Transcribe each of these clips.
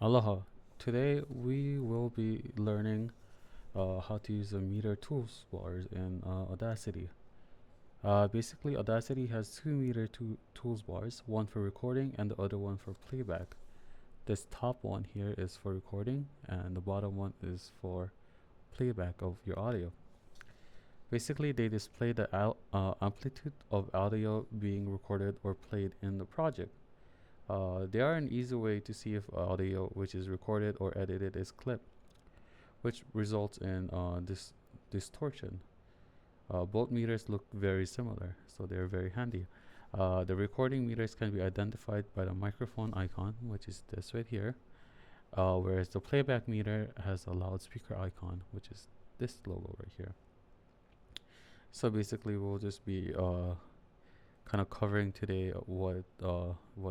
Aloha. Today we will be learning how to use the meter toolbars in Audacity. Basically, Audacity has two meter toolbars, one for recording and the other one for playback. This top one here is for recording, and the bottom one is for playback of your audio. Basically, they display the amplitude of audio being recorded or played in the project. They are an easy way to see if audio which is recorded or edited is clipped, which results in this distortion. Both meters look very similar, so they're very handy. The recording meters can be identified by the microphone icon, which is this right here, whereas the playback meter has a loudspeaker icon, which is this logo right here. So basically, we'll just be kind of covering today what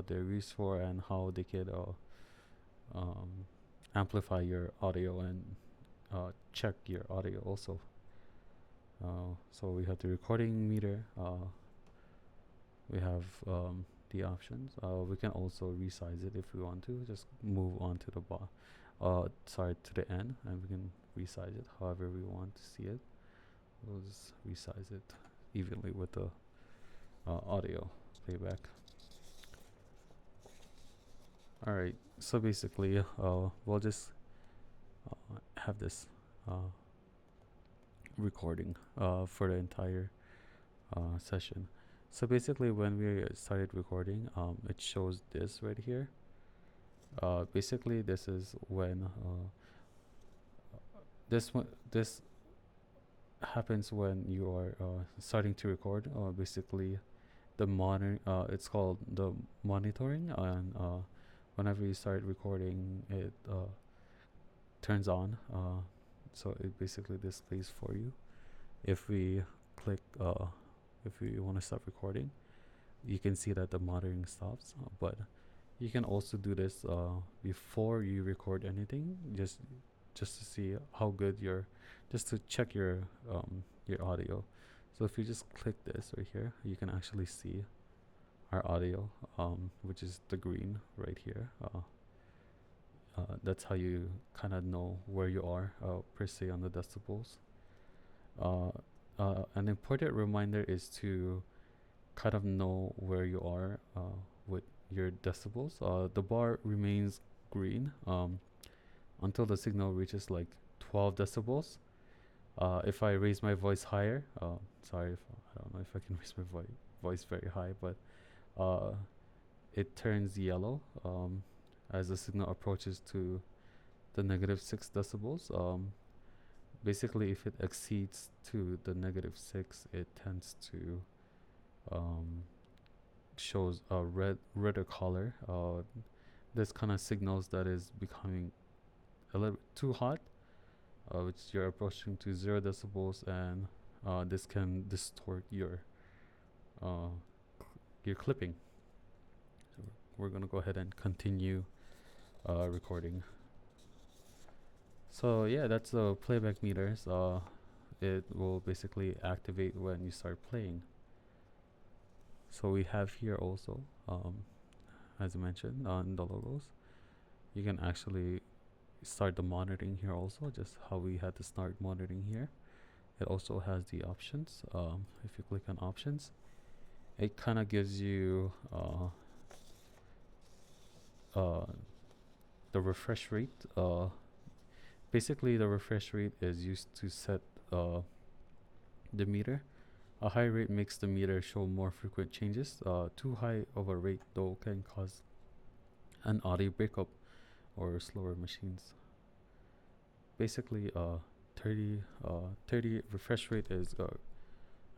they're used for and how they could amplify your audio and check your audio also. So we have the recording meter. We have the options. We can also resize it if we want to. Just move on to the to the end, and we can resize it however we want to see it. We'll just resize it evenly with the audio playback. Alright, so basically we'll just have this recording for the entire session. So basically when we started recording, it shows this right here. Basically this is when this happens when you are starting to record. Basically the it's called the monitoring, and whenever you start recording it turns on, so it basically displays for you. If we click if we want to stop recording, you can see that the monitoring stops, but you can also do this before you record anything, just to see how good just to check your audio. So if you just click this right here, you can actually see our audio, which is the green right here. That's how you kind of know where you are per se on the decibels. An important reminder is to kind of know where you are with your decibels. The bar remains green until the signal reaches like 12 decibels. If I raise my voice higher, sorry, I don't know if I can raise my voice very high, but it turns yellow as the signal approaches to the -6 decibels. Basically, if it exceeds to the -6, it tends to shows a redder color. This kind of signals that is becoming a little bit too hot, which you're approaching to 0 decibels, and this can distort your clipping. So we're gonna go ahead and continue recording. So yeah, that's the playback meters. It will basically activate when you start playing. So we have here also, as I mentioned on the logos, you can actually start the monitoring here also, just how we had to start monitoring here. It also has the options. If you click on options, it kind of gives you the refresh rate. Basically the refresh rate is used to set the meter. A high rate makes the meter show more frequent changes. Too high of a rate though can cause an audio breakup or slower machines. Basically 30 refresh rate is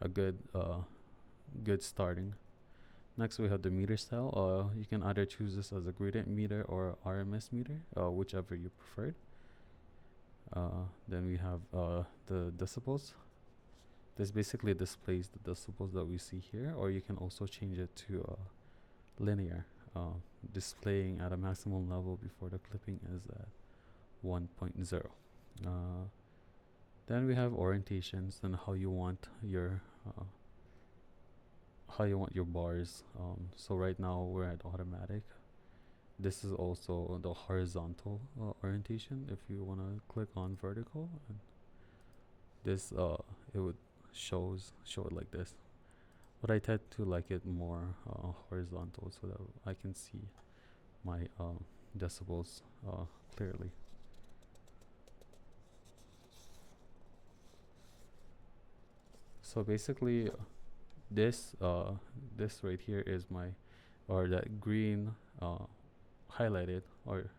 a good starting. Next we have the meter style. You can either choose this as a gradient meter or RMS meter, whichever you preferred. Then we have the decibels. This basically displays the decibels that we see here, or you can also change it to linear, displaying at a maximum level before the clipping is at 1.0. Then we have orientations and how you want your bars. So right now we're at automatic. This is also the horizontal orientation. If you want to click on vertical, and this it would show it like this. But I tend to like it more horizontal so that I can see my decibels clearly. So basically, this this right here is my, or that green highlighted, or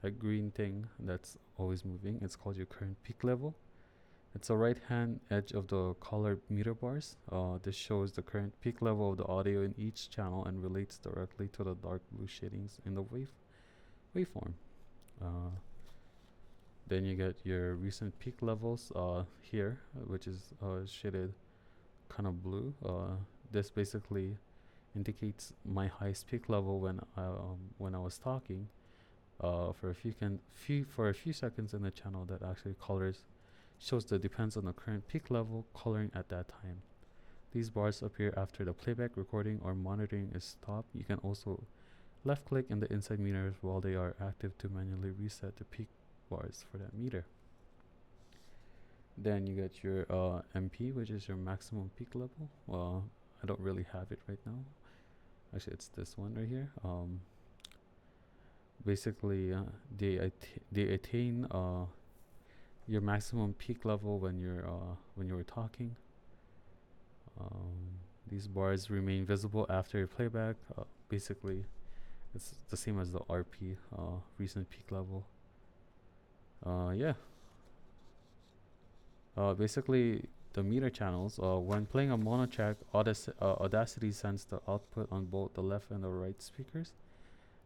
that green thing that's always moving. It's called your current peak level. It's the right hand edge of the colored meter bars. This shows the current peak level of the audio in each channel and relates directly to the dark blue shadings in the waveform. Then you get your recent peak levels here, which is shaded kind of blue. This basically indicates my highest peak level when I was talking for a few seconds in the channel. That actually colors shows the depends on the current peak level coloring at that time. These bars appear after the playback, recording, or monitoring is stopped. You can also left click in the inside meters while they are active to manually reset the peak bars for that meter. Then you get your MP, which is your maximum peak level. I don't really have it right now. Actually, it's this one right here. Basically, they attain your maximum peak level when you're talking. These bars remain visible after your playback. Basically, it's the same as the RP, recent peak level. Yeah. Basically, the meter channels, when playing a mono track, Audacity sends the output on both the left and the right speakers.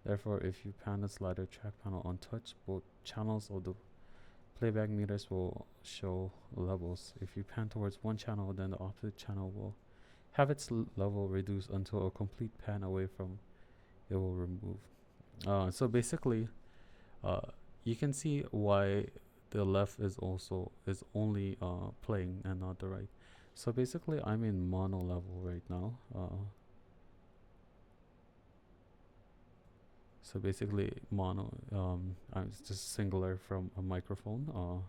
Therefore, if you pan the slider track panel untouched, both channels of the playback meters will show levels. If you pan towards one channel, then the opposite channel will have its level reduced until a complete pan away from it will remove. So basically, you can see why the left is only playing and not the right. So basically, I'm in mono level right now. So basically, mono. It's just singular from a microphone.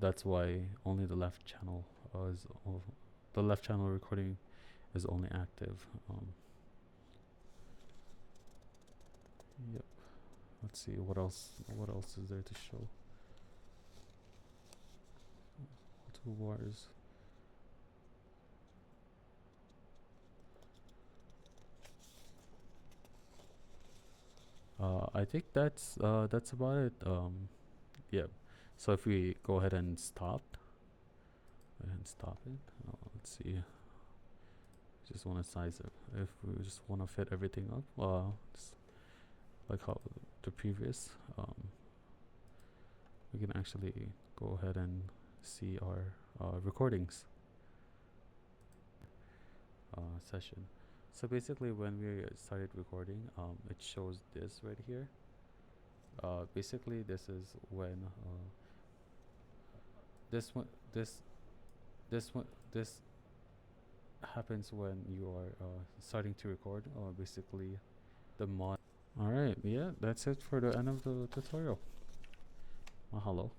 That's why only the left channel the left channel recording is only active. Yep. Let's see what else. What else is there to show? Toolbars. I think that's about it. Yeah. So if we go ahead and stop it. Let's see. Just want to size it. If we just want to fit everything up, just like how the previous, we can actually go ahead and see our recordings session. So basically, when we started recording, it shows this right here. Basically, this is when this happens when you are starting to record. Basically, the mod. All right, yeah, that's it for the end of the tutorial. Mahalo.